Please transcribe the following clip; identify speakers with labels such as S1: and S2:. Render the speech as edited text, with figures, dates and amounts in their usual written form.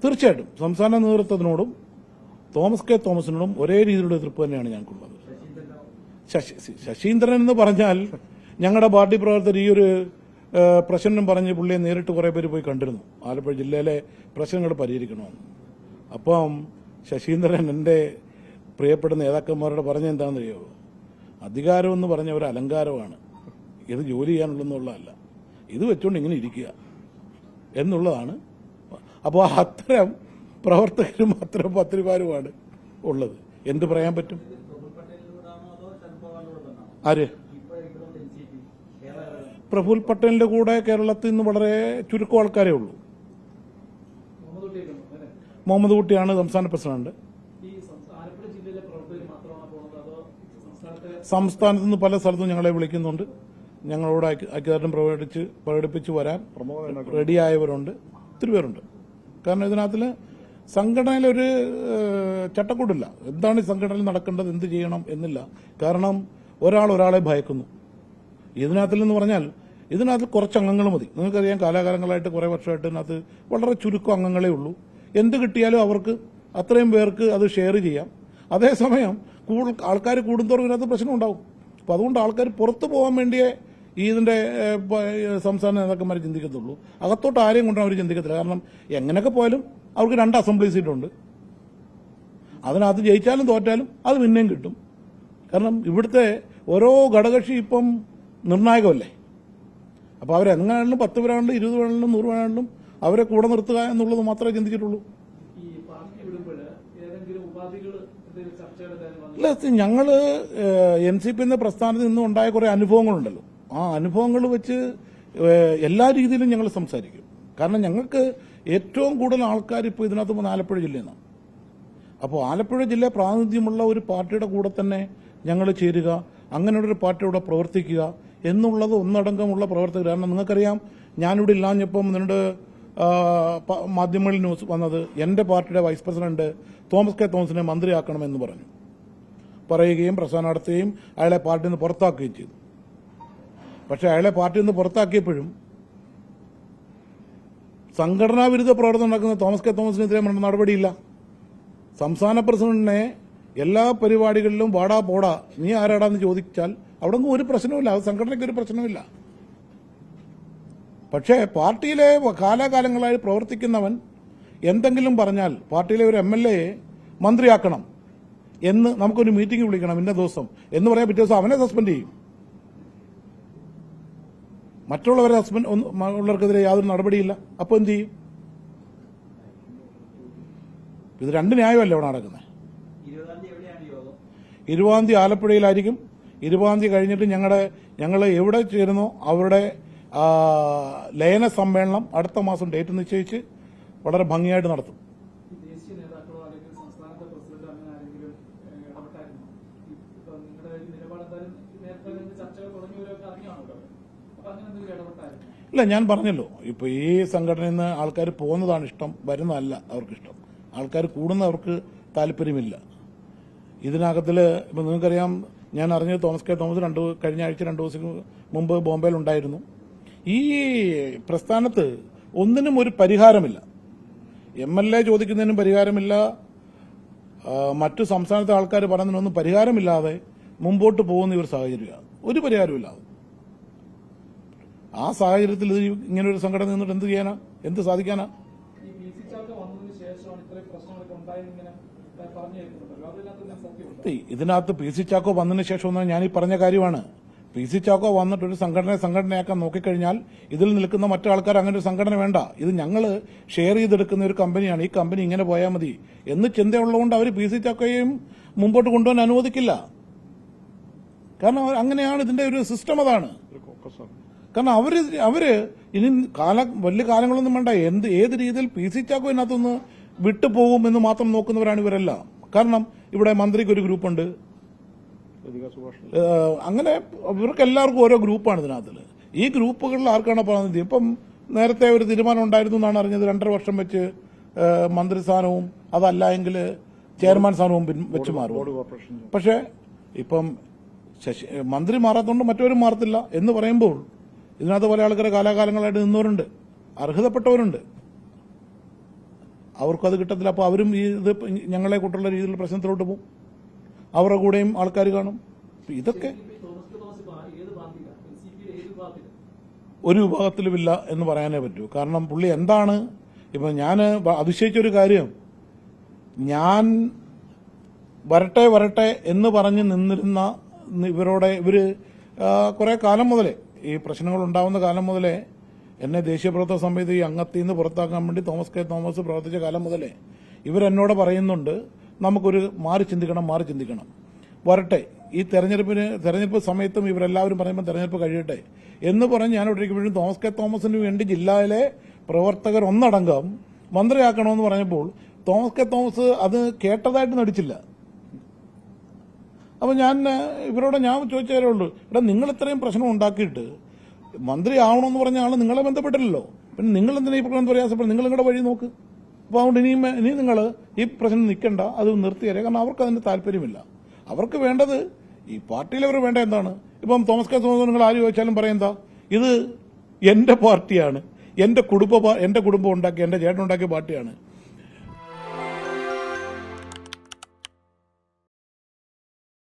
S1: തീർച്ചയായിട്ടും സംസ്ഥാന നേതൃത്വത്തിനോടും Thomas K തോമസിനോടും ഒരേ രീതിയിലുള്ള എതിർപ്പ് തന്നെയാണ് ഞങ്ങൾക്കുള്ളത്. ശശീന്ദ്രൻ എന്ന് പറഞ്ഞാൽ ഞങ്ങളുടെ പാർട്ടി പ്രവർത്തകർ ഈ ഒരു പ്രശ്നം പറഞ്ഞ് പുള്ളിയെ നേരിട്ട് കുറേ പേര് പോയി കണ്ടിരുന്നു. ആലപ്പുഴ ജില്ലയിലെ പ്രശ്നങ്ങൾ പരിഹരിക്കണമെന്ന്. അപ്പം ശശീന്ദ്രൻ എൻ്റെ പ്രിയപ്പെട്ട നേതാക്കന്മാരോട് പറഞ്ഞ എന്താണെന്നറിയോ, അധികാരമെന്ന് പറഞ്ഞ ഒരു അലങ്കാരമാണ്, ഇത് ജോലി ചെയ്യാനുള്ളതെന്നുള്ളതല്ല, ഇത് വെച്ചുകൊണ്ട് ഇങ്ങനെ ഇരിക്കുക എന്നുള്ളതാണ്. അപ്പോൾ അത്തരം പ്രവർത്തകരും അത്തരം പത്രിമാരുമാണ് ഉള്ളത്. എന്ത് പറയാൻ പറ്റും? ആര്? പ്രഫുൽ പട്ടേലിന്റെ കൂടെ കേരളത്തിൽ നിന്ന് വളരെ ചുരുക്കം ആൾക്കാരേ ഉള്ളൂ. മുഹമ്മദ് കുട്ടിയാണ് സംസ്ഥാന പ്രസിഡന്റ്. സംസ്ഥാനത്ത് നിന്ന് പല സ്ഥലത്തും ഞങ്ങളെ വിളിക്കുന്നുണ്ട്. ഞങ്ങളോട് ഐക്യദാർഢ്യം പ്രകടിപ്പിച്ച് വരാൻ റെഡിയായവരുണ്ട്, ഒത്തിരി പേരുണ്ട്. കാരണം ഇതിനകത്തിൽ സംഘടനയിലൊരു ചട്ടക്കൂടില്ല. എന്താണ് ഈ സംഘടനയിൽ നടക്കേണ്ടത്, എന്ത് ചെയ്യണം എന്നില്ല. കാരണം ഒരാളെ ഭയക്കുന്നു. ഇതിനകത്തിലെന്ന് പറഞ്ഞാൽ ഇതിനകത്ത് കുറച്ച് അംഗങ്ങൾ മതി. നിങ്ങൾക്കറിയാം, കാലാകാലങ്ങളായിട്ട് കുറേ വർഷമായിട്ട് ഇതിനകത്ത് വളരെ ചുരുക്കം അംഗങ്ങളേ ഉള്ളൂ. എന്ത് കിട്ടിയാലും അവർക്ക് അത്രയും പേർക്ക് അത് ഷെയർ ചെയ്യാം. അതേസമയം ആൾക്കാർ കൂടുന്തോറും ഇതിനകത്ത് പ്രശ്നം ഉണ്ടാവും. അപ്പോൾ അതുകൊണ്ട് ആൾക്കാർ പുറത്തു പോകാൻ വേണ്ടിയേ ഇതിന്റെ സംസ്ഥാന നേതാക്കന്മാർ ചിന്തിക്കത്തുള്ളൂ. അകത്തോട്ട് ആരെയും കൊണ്ടും അവർ ചിന്തിക്കത്തില്ല. കാരണം എങ്ങനെയൊക്കെ പോയാലും അവർക്ക് 2 അസംബ്ലി സീറ്റുണ്ട്. അതിനകത്ത് ജയിച്ചാലും തോറ്റാലും അത് പിന്നെയും കിട്ടും. കാരണം ഇവിടുത്തെ ഓരോ ഘടകകക്ഷി ഇപ്പം നിർണായകമല്ലേ. അപ്പോൾ അവരെങ്ങനെയാണെങ്കിലും 10 പേരാണെങ്കിലും 20 പേരാണെങ്കിലും 100 പേരാണെങ്കിലും അവരെ കൂടെ നിർത്തുക എന്നുള്ളത് മാത്രമേ ചിന്തിച്ചിട്ടുള്ളൂ. അല്ല, ഞങ്ങള് NCP എന്ന പ്രസ്ഥാനത്തിൽ നിന്നും ഉണ്ടായ കുറെ അനുഭവങ്ങളുണ്ടല്ലോ. ആ അനുഭവങ്ങൾ വെച്ച് എല്ലാ രീതിയിലും ഞങ്ങൾ സംസാരിക്കും. കാരണം ഞങ്ങൾക്ക് ഏറ്റവും കൂടുതൽ ആൾക്കാർ ഇപ്പോൾ ഇതിനകത്ത് ആലപ്പുഴ ജില്ലയിൽ നിന്നാണ്. അപ്പോൾ ആലപ്പുഴ ജില്ല പ്രാതിനിധ്യമുള്ള ഒരു പാർട്ടിയുടെ കൂടെ തന്നെ ഞങ്ങൾ ചേരുക, അങ്ങനെയുള്ളൊരു പാർട്ടിയുടെ പ്രവർത്തിക്കുക എന്നുള്ളത് ഒന്നടങ്കമുള്ള പ്രവർത്തകർ. കാരണം നിങ്ങൾക്കറിയാം, ഞാനിവിടെ ഇല്ലാഞ്ഞപ്പം നിങ്ങളുടെ മാധ്യമങ്ങളിൽ ന്യൂസ് വന്നത് എന്റെ പാർട്ടിയുടെ വൈസ് പ്രസിഡന്റ് തോമസ് കെ തോമസിനെ മന്ത്രിയാക്കണമെന്ന് പറയുകയും പ്രസ്ഥാനം നടത്തുകയും അയാളെ പാർട്ടിയിൽ നിന്ന് പുറത്താക്കുകയും ചെയ്തു. പക്ഷെ അയാളെ പാർട്ടിയിൽ നിന്ന് പുറത്താക്കിയപ്പോഴും സംഘടനാ വിരുദ്ധ പ്രവർത്തനം നടക്കുന്ന തോമസ് കെ തോമസിനെതിരെ നടപടിയില്ല. സംസ്ഥാന പ്രസിഡന്റിനെ എല്ലാ പരിപാടികളിലും വാടാ പോടാ നീ ആരാടാന്ന് ചോദിച്ചാൽ അവിടെ ഒരു പ്രശ്നവുമില്ല. അത് സംഘടനയ്ക്ക് ഒരു പ്രശ്നവുമില്ല. പക്ഷേ പാർട്ടിയിലെ കാലാകാലങ്ങളായി പ്രവർത്തിക്കുന്നവൻ എന്തെങ്കിലും പറഞ്ഞാൽ പാർട്ടിയിലെ ഒരു MLA മന്ത്രിയാക്കണം എന്ന് നമുക്കൊരു മീറ്റിംഗ് വിളിക്കണം ഇന്ന ദിവസം എന്ന് പറയാൻ പിറ്റേ ദിവസം അവനെ സസ്പെൻഡ് ചെയ്യും. മറ്റുള്ളവരെ ഉള്ളവർക്കെതിരെ യാതൊരു നടപടിയില്ല. അപ്പോൾ എന്ത് ചെയ്യും? ഇത് 2 ന്യായമല്ല ഇവിടെ നടക്കുന്നത്. 20-ാം തീയതി ആലപ്പുഴയിലായിരിക്കും. 20-ാം തീയതി കഴിഞ്ഞിട്ട് ഞങ്ങൾ എവിടെ ചേരുന്നോ അവരുടെ ലയന സമ്മേളനം അടുത്ത മാസം ഡേറ്റ് നിശ്ചയിച്ച് വളരെ ഭംഗിയായിട്ട് നടത്തും. ഇല്ല, ഞാൻ പറഞ്ഞല്ലോ, ഇപ്പൊ ഈ സംഘടനയിൽ നിന്ന് ആൾക്കാർ പോകുന്നതാണ് ഇഷ്ടം, വരുന്നതല്ല അവർക്കിഷ്ടം. ആൾക്കാർ കൂടുന്നവർക്ക് താല്പര്യമില്ല. ഇതിനകത്തില് ഇപ്പൊ നിങ്ങൾക്കറിയാം, ഞാൻ അറിഞ്ഞത് തോമസ് കെ തോമസ് കഴിഞ്ഞ ആഴ്ച 2 ദിവസം മുമ്പ് ബോംബെയിൽ ഉണ്ടായിരുന്നു. ഈ പ്രസ്ഥാനത്ത് ഒന്നിനും ഒരു പരിഹാരമില്ല. MLA ചോദിക്കുന്നതിനും പരിഹാരമില്ല. മറ്റു സംസ്ഥാനത്തെ ആൾക്കാർ പറയുന്നതിനൊന്നും പരിഹാരമില്ലാതെ മുമ്പോട്ട് പോകുന്ന ഒരു സാഹചര്യമാണ്. ഒരു പരിഹാരമില്ലാതെ. ആ സാഹചര്യത്തിൽ ഇങ്ങനൊരു സംഘടന നിന്നിട്ട് എന്ത് ചെയ്യാനാ, എന്ത് സാധിക്കാനാ? ഇതിനകത്ത് PC ചാക്കോ വന്നതിന് ശേഷം ഞാൻ ഈ പറഞ്ഞ കാര്യമാണ്. PC ചാക്കോ വന്നിട്ട് ഒരു സംഘടനയാക്കാൻ നോക്കിക്കഴിഞ്ഞാൽ ഇതിൽ നിൽക്കുന്ന മറ്റു ആൾക്കാർ അങ്ങനെ ഒരു സംഘടന വേണ്ട, ഇത് ഞങ്ങൾ ഷെയർ ചെയ്തെടുക്കുന്ന ഒരു കമ്പനിയാണ്, ഈ കമ്പനി ഇങ്ങനെ പോയാൽ മതി എന്ന് ചിന്തയുള്ളതുകൊണ്ട് അവർ PC ചാക്കോയും മുമ്പോട്ട് കൊണ്ടുപോകാൻ അനുവദിക്കില്ല. കാരണം അങ്ങനെയാണ് ഇതിന്റെ ഒരു സിസ്റ്റം. അതാണ് കാരണം അവര് ഇനി വലിയ കാലങ്ങളൊന്നും വേണ്ട, ഏത് രീതിയിൽ PC ചാക്കോ ഇതിനകത്തൊന്ന് വിട്ടുപോകും എന്ന് മാത്രം നോക്കുന്നവരാണ് ഇവരെല്ലാം. കാരണം ഇവിടെ മന്ത്രിക്ക് ഒരു ഗ്രൂപ്പുണ്ട്, അങ്ങനെ ഇവർക്ക് എല്ലാവർക്കും ഓരോ ഗ്രൂപ്പാണ് ഇതിനകത്തിൽ. ഈ ഗ്രൂപ്പുകളിൽ ആർക്കാണ് പറയുന്നത്? ഇപ്പം നേരത്തെ ഒരു തീരുമാനം ഉണ്ടായിരുന്നു എന്നാണ് അറിഞ്ഞത്, 2.5 വർഷം വെച്ച് മന്ത്രിസ്ഥാനവും അതല്ല എങ്കിൽ ചെയർമാൻ സ്ഥാനവും വെച്ച് മാറും. പക്ഷെ ഇപ്പം മന്ത്രി മാറാത്തതുകൊണ്ട് മറ്റവരും മാറത്തില്ല എന്ന് പറയുമ്പോൾ ഇതിനകത്ത് പല ആൾക്കാരെ കാലാകാലങ്ങളായിട്ട് നിന്നവരുണ്ട്, അർഹതപ്പെട്ടവരുണ്ട്. അവർക്കും അത് കിട്ടത്തില്ല. അപ്പോൾ അവരും ഈ ഇത് ഞങ്ങളെ കൂട്ടുള്ള രീതിയിലുള്ള പ്രശ്നത്തിലോട്ട് പോകും. അവരുടെ കൂടെയും ആൾക്കാർ കാണും. ഇതൊക്കെ ഒരു വിഭാഗത്തിലുമില്ല എന്ന് പറയാനേ പറ്റൂ. കാരണം പുള്ളി എന്താണ് ഇപ്പം ഞാൻ അതിശയിച്ചൊരു കാര്യം, ഞാൻ വരട്ടെ എന്ന് പറഞ്ഞ് നിന്നിരുന്ന ഇവര് കുറെ കാലം മുതലേ, ഈ പ്രശ്നങ്ങൾ ഉണ്ടാവുന്ന കാലം മുതലേ എന്നെ ദേശീയ പ്രവർത്തക സമിതി അംഗത്തിൽ നിന്ന് പുറത്താക്കാൻ വേണ്ടി തോമസ് കെ തോമസ് പ്രവർത്തിച്ച കാലം മുതലേ ഇവരെന്നോട് പറയുന്നുണ്ട്, നമുക്കൊരു മാറി ചിന്തിക്കണം, വരട്ടെ, ഈ തെരഞ്ഞെടുപ്പ് സമയത്തും ഇവരെല്ലാവരും പറയുമ്പോൾ തെരഞ്ഞെടുപ്പ് കഴിയട്ടെ എന്ന് പറഞ്ഞ് ഞാൻ ഇരിക്കുമ്പോഴും തോമസ് കെ തോമസിന് വേണ്ടി ജില്ലയിലെ പ്രവർത്തകർ ഒന്നടങ്കം മന്ത്രിയാക്കണമെന്ന് പറഞ്ഞപ്പോൾ തോമസ് കെ തോമസ് അത് കേട്ടതായിട്ട് നടിച്ചില്ല. അപ്പോൾ ഇവരോട് ഞാൻ ചോദിച്ച കാര്യമുള്ളൂ, എടാ നിങ്ങൾ ഇത്രയും പ്രശ്നം ഉണ്ടാക്കിയിട്ട് മന്ത്രി ആവണമെന്ന് പറഞ്ഞ ആൾ നിങ്ങളെ ബന്ധപ്പെട്ടില്ലല്ലോ, പിന്നെ നിങ്ങൾ എന്തിനാ ഈ പ്രശ്നം പ്രയാസപ്പെടും? നിങ്ങൾ നിങ്ങളുടെ വഴി നോക്ക്. അപ്പോൾ അതുകൊണ്ട് ഇനി നിങ്ങൾ ഈ പ്രശ്നം നിൽക്കണ്ട, അത് നിർത്തിയേരെ. കാരണം അവർക്ക് അതിന് താല്പര്യമില്ല. അവർക്ക് വേണ്ടത്, ഈ പാർട്ടിയിലവർ വേണ്ട എന്താണ്? ഇപ്പം തോമസ് കെ തോമസ് നിങ്ങൾ ആര് ചോദിച്ചാലും പറയുന്നതാ, ഇത് എന്റെ പാർട്ടിയാണ്, എന്റെ കുടുംബം ഉണ്ടാക്കിയ, എന്റെ ചേട്ടൻ ഉണ്ടാക്കിയ പാർട്ടിയാണ്.